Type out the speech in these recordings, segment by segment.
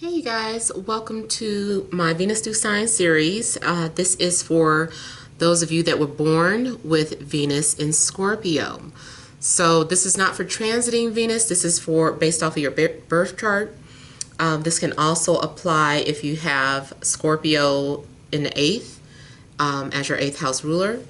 Hey you guys, welcome to my Venus through Sign series. This is for those of you that were born with Venus in Scorpio. So this is not for transiting Venus, this is for based off of your birth chart. This can also apply if you have Scorpio in the 8th as your 8th house ruler.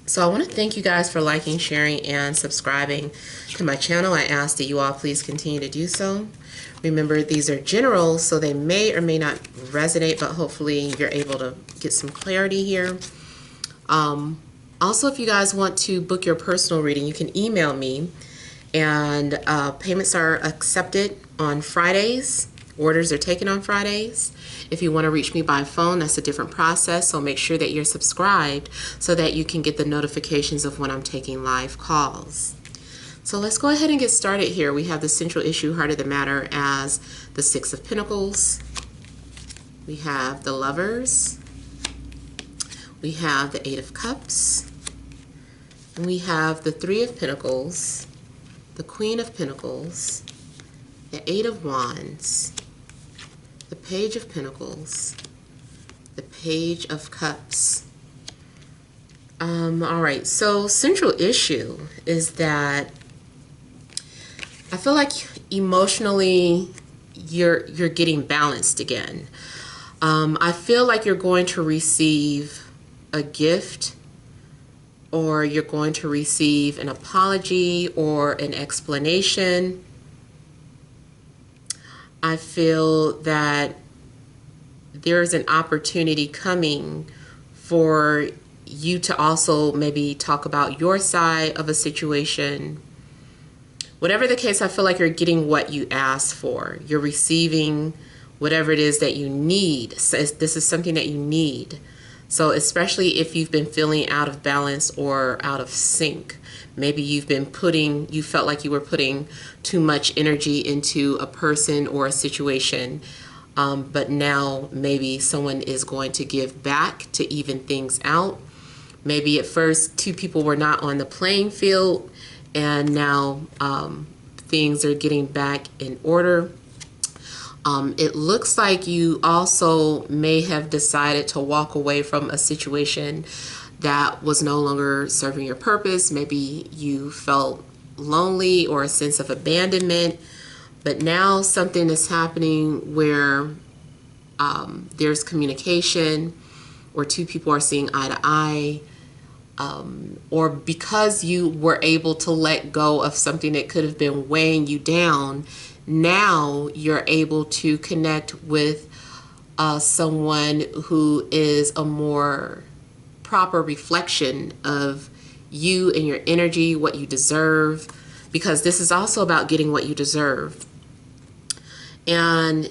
So I want to thank you guys for liking, sharing, and subscribing to my channel. I ask that you all please continue to do so. Remember, these are general, so they may or may not resonate, but hopefully you're able to get some clarity here. Also, if you guys want to book your personal reading, you can email me, and payments are accepted on Fridays. Orders are taken on Fridays. If you want to reach me by phone, that's a different process, so make sure that you're subscribed so that you can get the notifications of when I'm taking live calls. So let's go ahead and get started here. We have the central issue, heart of the matter, as the Six of Pentacles. We have the Lovers. We have the Eight of Cups. And we have the Three of Pentacles, the Queen of Pentacles, the Eight of Wands, the Page of Pentacles, the Page of Cups. All right, so central issue is that I feel like emotionally you're getting balanced again. I feel like you're going to receive a gift, or you're going to receive an apology or an explanation. I feel that there's an opportunity coming for you to also maybe talk about your side of a situation. Whatever the case, I feel like you're getting what you asked for. You're receiving whatever it is that you need. So this is something that you need. So especially if you've been feeling out of balance or out of sync. Maybe you felt like you were putting too much energy into a person or a situation. But now maybe someone is going to give back to even things out. Maybe at first two people were not on the playing field, and now things are getting back in order. It looks like you also may have decided to walk away from a situation that was no longer serving your purpose. Maybe you felt lonely or a sense of abandonment, but now something is happening where there's communication, or two people are seeing eye to eye. Or because you were able to let go of something that could have been weighing you down, now you're able to connect with someone who is a more proper reflection of you and your energy, what you deserve, because this is also about getting what you deserve. And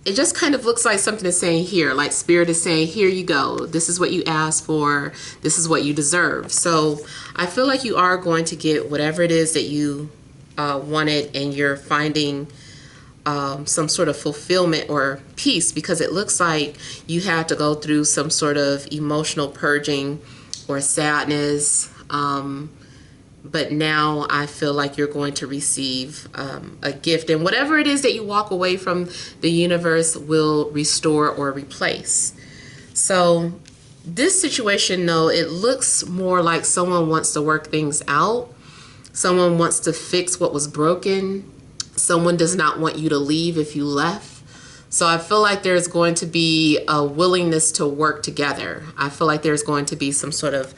it just kind of looks like something is saying here, like Spirit is saying, here you go. This is what you asked for. This is what you deserve. So I feel like you are going to get whatever it is that you wanted, and you're finding some sort of fulfillment or peace, because it looks like you had to go through some sort of emotional purging or sadness. But now I feel like you're going to receive a gift, and whatever it is that you walk away from, the universe will restore or replace. So this situation, though, it looks more like someone wants to work things out. Someone wants to fix what was broken. Someone does not want you to leave if you left. So I feel like there's going to be a willingness to work together. I feel like there's going to be some sort of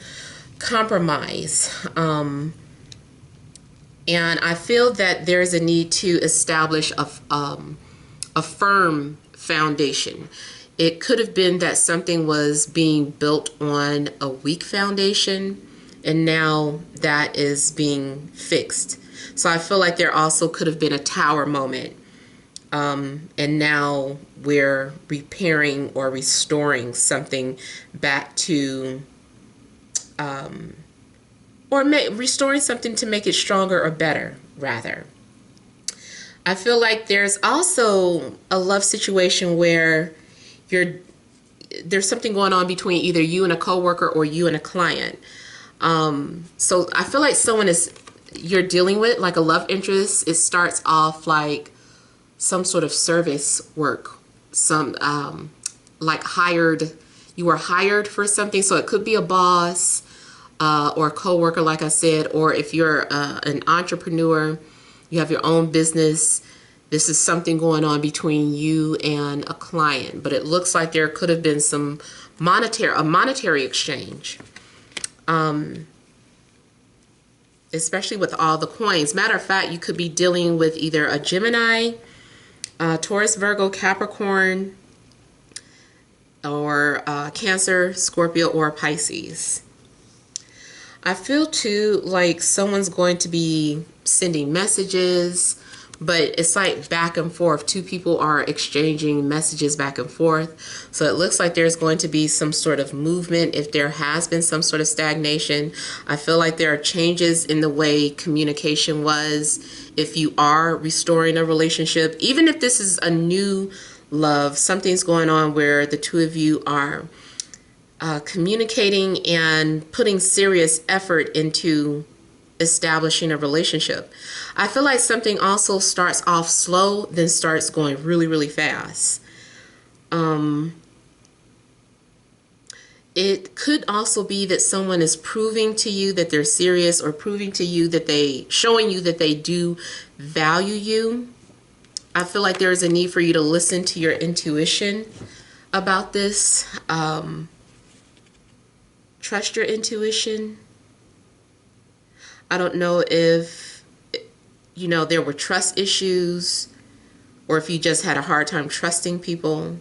compromise. And I feel that there's a need to establish a firm foundation. It could have been that something was being built on a weak foundation, and now that is being fixed. So I feel like there also could have been a tower moment, and now we're repairing or restoring something back to restoring something to make it stronger or better, rather. I feel like there's also a love situation where there's something going on between either you and a coworker or you and a client. So I feel like you're dealing with like a love interest. It starts off like some sort of service work, some like hired, you were hired for something. So it could be a boss or a coworker, like I said, or if you're an entrepreneur, you have your own business. This is something going on between you and a client, but it looks like there could have been some monetary exchange, especially with all the coins. Matter of fact, you could be dealing with either a Gemini, Taurus, Virgo, Capricorn, or Cancer, Scorpio, or Pisces. I feel too like someone's going to be sending messages, but it's like back and forth. Two people are exchanging messages back and forth. So it looks like there's going to be some sort of movement. If there has been some sort of stagnation, I feel like there are changes in the way communication was. If you are restoring a relationship, even if this is a new love, something's going on where the two of you are communicating and putting serious effort into establishing a relationship. I feel like something also starts off slow, then starts going really, really fast. It could also be that someone is proving to you that they're serious, or proving to you that showing you that they do value you. I feel like there is a need for you to listen to your intuition about this. Trust your intuition. I don't know if, there were trust issues, or if you just had a hard time trusting people,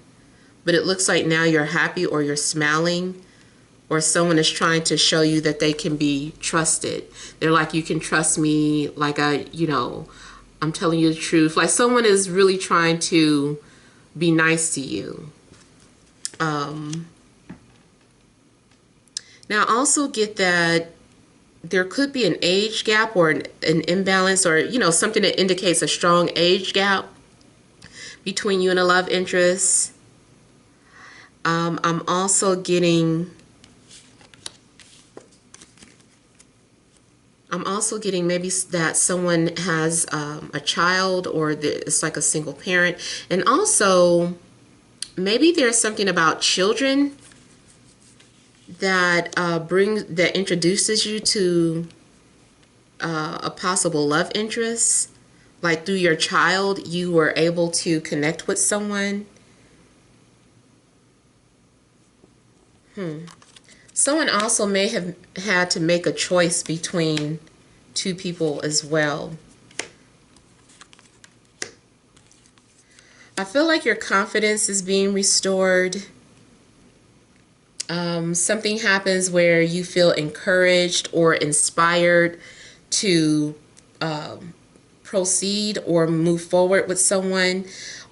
but it looks like now you're happy, or you're smiling, or someone is trying to show you that they can be trusted. They're like, you can trust me, like I'm telling you the truth. Like someone is really trying to be nice to you. Now I also get that there could be an age gap, or an imbalance, or something that indicates a strong age gap between you and a love interest. I'm also getting maybe that someone has a child, or it's like a single parent, and also maybe there's something about children that introduces you to a possible love interest. Like through your child, you were able to connect with someone. Someone also may have had to make a choice between two people as well. I feel like your confidence is being restored. Something happens where you feel encouraged or inspired to proceed or move forward with someone.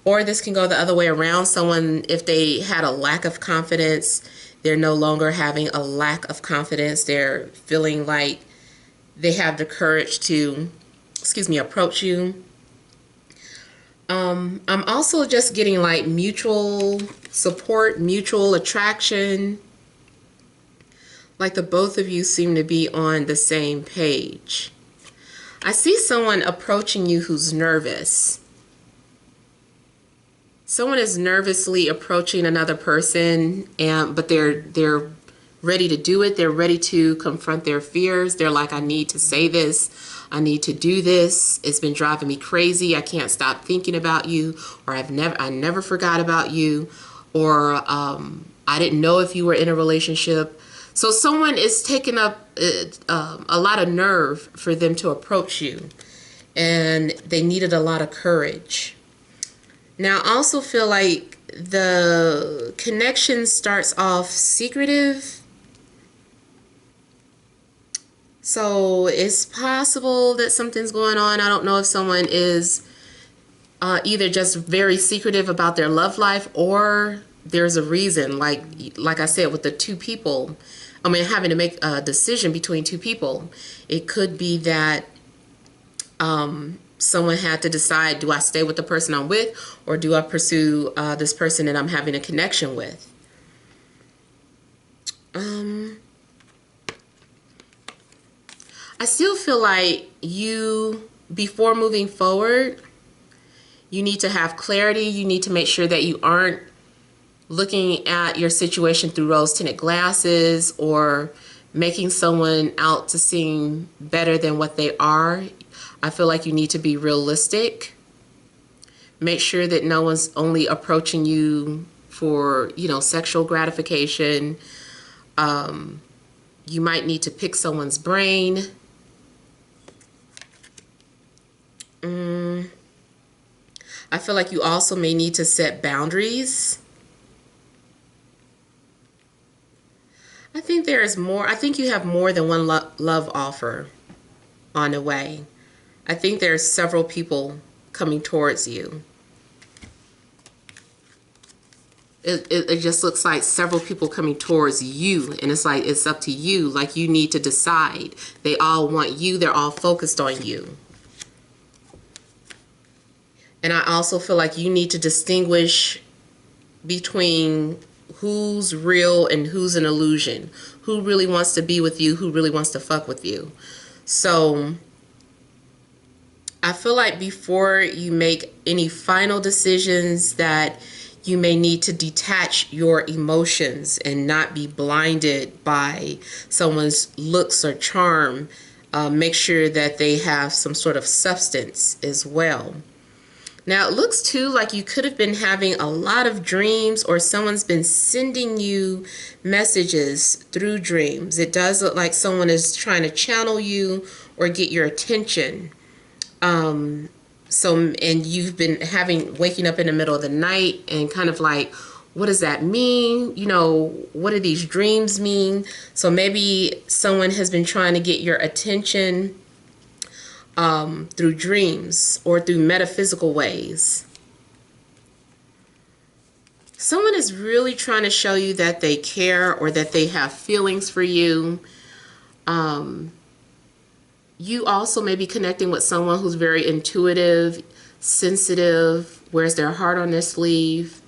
Or this can go the other way around. Someone, if they had a lack of confidence, they're no longer having a lack of confidence. They're feeling like they have the courage to, approach you. I'm also just getting like mutual support, mutual attraction. Like the both of you seem to be on the same page. I see someone approaching you who's nervous. Someone is nervously approaching another person, but they're ready to do it. They're ready to confront their fears. They're like, I need to say this. I need to do this. It's been driving me crazy. I can't stop thinking about you, or I never forgot about you, or I didn't know if you were in a relationship. So someone is taking up a lot of nerve for them to approach you, and they needed a lot of courage. Now, I also feel like the connection starts off secretive. So it's possible that something's going on. I don't know if someone is either just very secretive about their love life, or there's a reason. Like I said, with the two people, having to make a decision between two people, it could be that someone had to decide, do I stay with the person I'm with, or do I pursue this person that I'm having a connection with? I still feel like you, before moving forward, You need to have clarity. You need to make sure that you aren't looking at your situation through rose-tinted glasses or making someone out to seem better than what they are. I feel like you need to be realistic. Make sure that no one's only approaching you for, sexual gratification. You might need to pick someone's brain. I feel like you also may need to set boundaries. I think there is more. I think you have more than one love offer on the way. I think there are several people coming towards you. It just looks like several people coming towards you, and it's like it's up to you. Like you need to decide. They all want you. They're all focused on you. And I also feel like you need to distinguish between who's real and who's an illusion. Who really wants to be with you, who really wants to fuck with you. So I feel like before you make any final decisions that you may need to detach your emotions and not be blinded by someone's looks or charm. Make sure that they have some sort of substance as well. Now, it looks too like you could have been having a lot of dreams, or someone's been sending you messages through dreams. It does look like someone is trying to channel you or get your attention. And you've been waking up in the middle of the night and kind of like, what does that mean? What do these dreams mean? So maybe someone has been trying to get your attention through dreams or through metaphysical ways. Someone is really trying to show you that they care or that they have feelings for you. You also may be connecting with someone who's very intuitive, sensitive, wears their heart on their sleeve.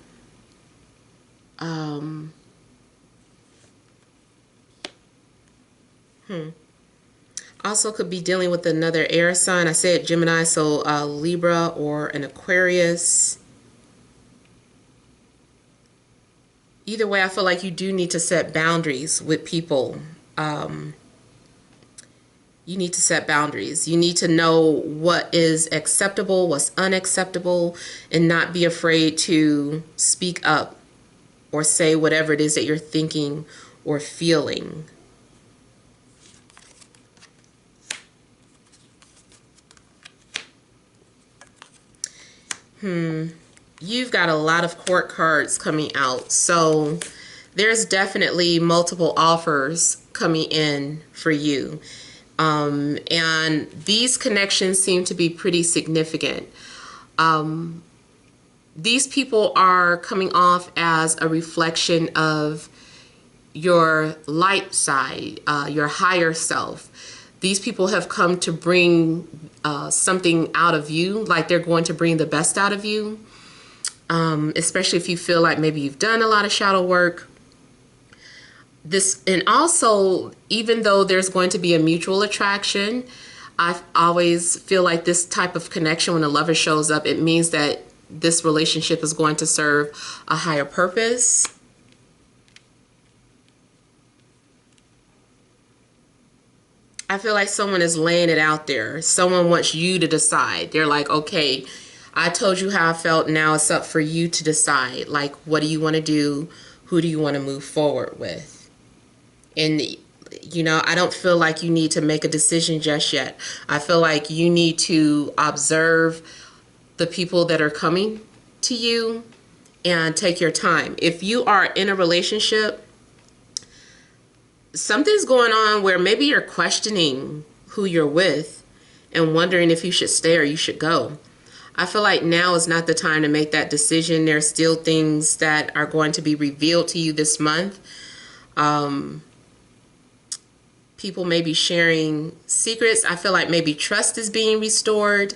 Also could be dealing with another air sign. I said Gemini, so Libra or an Aquarius. Either way, I feel like you do need to set boundaries with people. You need to set boundaries. You need to know what is acceptable, what's unacceptable, and not be afraid to speak up or say whatever it is that you're thinking or feeling. You've got a lot of court cards coming out. So there's definitely multiple offers coming in for you. And these connections seem to be pretty significant. These people are coming off as a reflection of your light side, your higher self. These people have come to bring something out of you, like they're going to bring the best out of you, especially if you feel like maybe you've done a lot of shadow work. And also, even though there's going to be a mutual attraction, I always feel like this type of connection, when a lover shows up, it means that this relationship is going to serve a higher purpose. I feel like someone is laying it out there. Someone wants you to decide. They're like, okay, I told you how I felt. Now it's up for you to decide. Like, what do you want to do? Who do you want to move forward with? And, I don't feel like you need to make a decision just yet. I feel like you need to observe the people that are coming to you and take your time. If you are in a relationship, something's going on where maybe you're questioning who you're with and wondering if you should stay or you should go. I feel like now is not the time to make that decision. There's still things that are going to be revealed to you this month. People may be sharing secrets. I feel like maybe trust is being restored,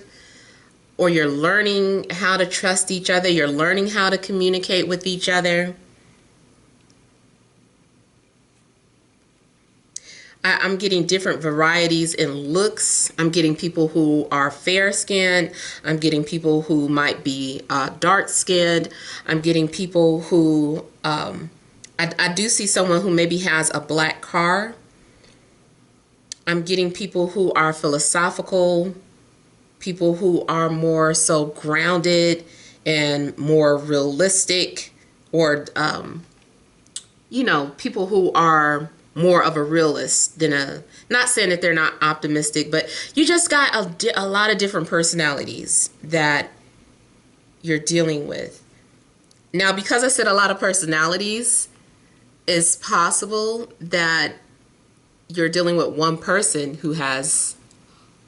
or you're learning how to trust each other. You're learning how to communicate with each other. I'm getting different varieties in looks. I'm getting people who are fair skinned. I'm getting people who might be dark skinned. I'm getting people who, I do see someone who maybe has a black car. I'm getting people who are philosophical, people who are more so grounded and more realistic, or, people who are more of a realist than not saying that they're not optimistic, but you just got a lot of different personalities that you're dealing with. Now, because I said a lot of personalities, it's possible that you're dealing with one person who has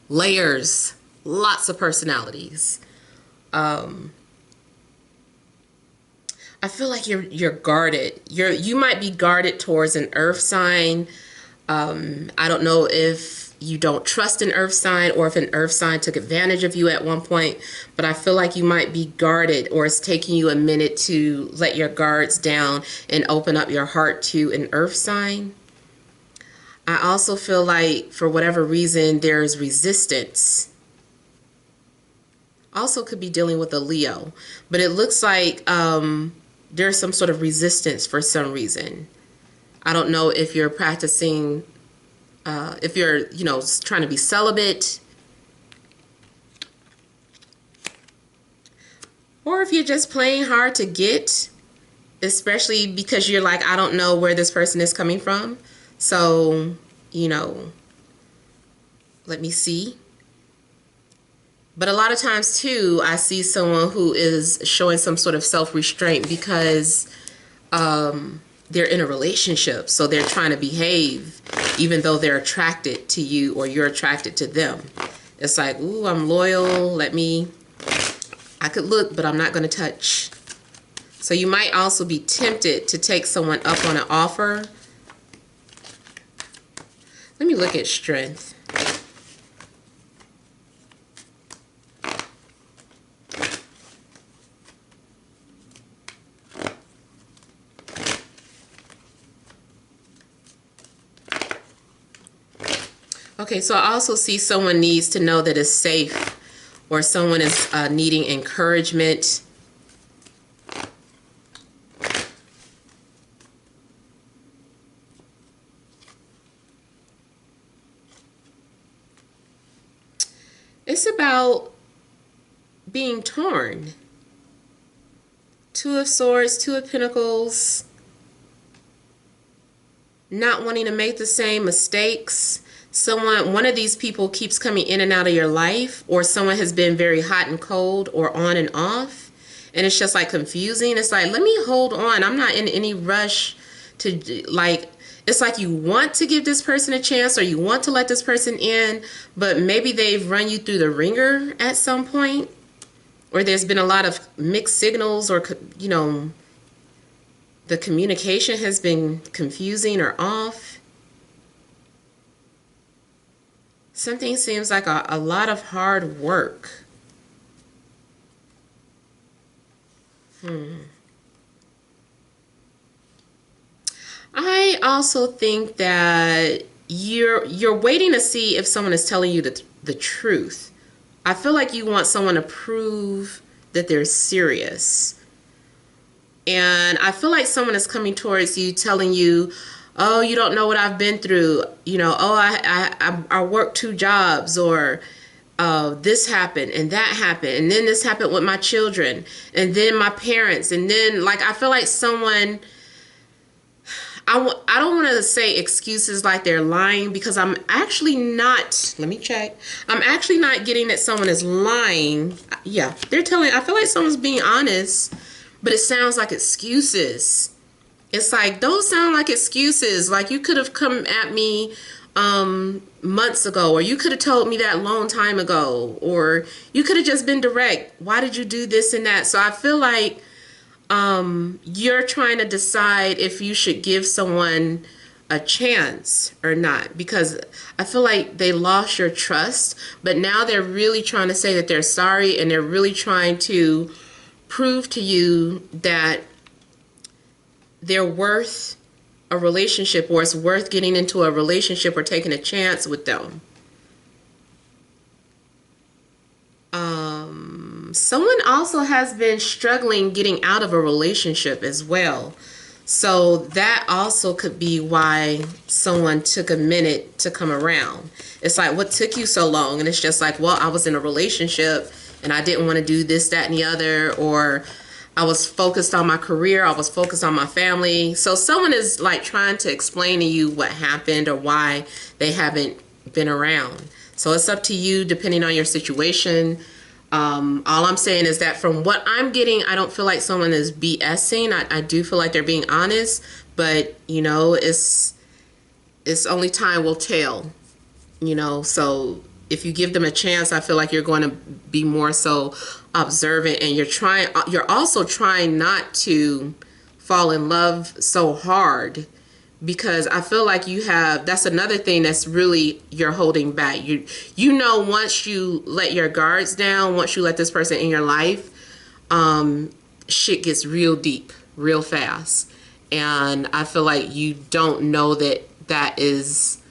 layers, lots of personalities. I feel like you're guarded. You might be guarded towards an earth sign. I don't know if you don't trust an earth sign or if an earth sign took advantage of you at one point, but I feel like you might be guarded, or it's taking you a minute to let your guards down and open up your heart to an earth sign. I also feel like for whatever reason there's resistance. Also could be dealing with a Leo, but it looks like there's some sort of resistance for some reason. I don't know if you're practicing, if you're, trying to be celibate, or if you're just playing hard to get, especially because you're like, I don't know where this person is coming from. So, let me see. But a lot of times, too, I see someone who is showing some sort of self-restraint because they're in a relationship. So they're trying to behave even though they're attracted to you or you're attracted to them. It's like, ooh, I'm loyal. I could look, but I'm not going to touch. So you might also be tempted to take someone up on an offer. Let me look at strength. Okay, so I also see someone needs to know that it's safe, or someone is needing encouragement. It's about being torn. Two of Swords, Two of Pentacles, not wanting to make the same mistakes. One of these people keeps coming in and out of your life, or someone has been very hot and cold or on and off, and it's just like confusing. It's like, let me hold on. I'm not in any rush to, it's like you want to give this person a chance or you want to let this person in, but maybe they've run you through the ringer at some point, or there's been a lot of mixed signals, or, the communication has been confusing or off. Something seems like a lot of hard work. I also think that you're waiting to see if someone is telling you the truth. I feel like you want someone to prove that they're serious. And I feel like someone is coming towards you telling you, oh, you don't know what I've been through. I worked 2 jobs, or this happened and that happened, and then this happened with my children, and then my parents, and then I feel like someone, I don't want to say excuses like they're lying, because I'm actually not, let me check. I'm actually not getting that someone is lying. Yeah, I feel like someone's being honest, but it sounds like excuses. It's like, those sound like excuses. Like, you could have come at me months ago, or you could have told me that a long time ago, or you could have just been direct. Why did you do this and that? So I feel like you're trying to decide if you should give someone a chance or not, because I feel like they lost your trust, but now they're really trying to say that they're sorry, and they're really trying to prove to you that they're worth a relationship, or it's worth getting into a relationship or taking a chance with them. Someone also has been struggling getting out of a relationship as well. So that also could be why someone took a minute to come around. It's like, what took you so long? And it's just like, well, I was in a relationship and I didn't want to do this, that, and the other, or I was focused on my career, I was focused on my family. So someone is like trying to explain to you what happened or why they haven't been around. So it's up to you depending on your situation. All I'm saying is that from what I'm getting, I don't feel like someone is BSing. I do feel like they're being honest, but you know, it's only time will tell, you know. So if you give them a chance, I feel like you're going to be more so observant, and you're also trying not to fall in love so hard, because I feel like that's another thing that's really you're holding back. You know, once you let your guards down, once you let this person in your life, shit gets real deep real fast. And I feel like you don't know that is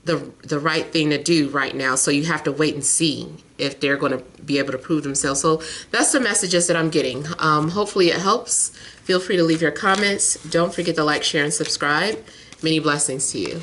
the right thing to do right now. So you have to wait and see if they're going to be able to prove themselves. So that's the messages that I'm getting. Hopefully it helps. Feel free to leave your comments. Don't forget to like, share, and subscribe. Many blessings to you.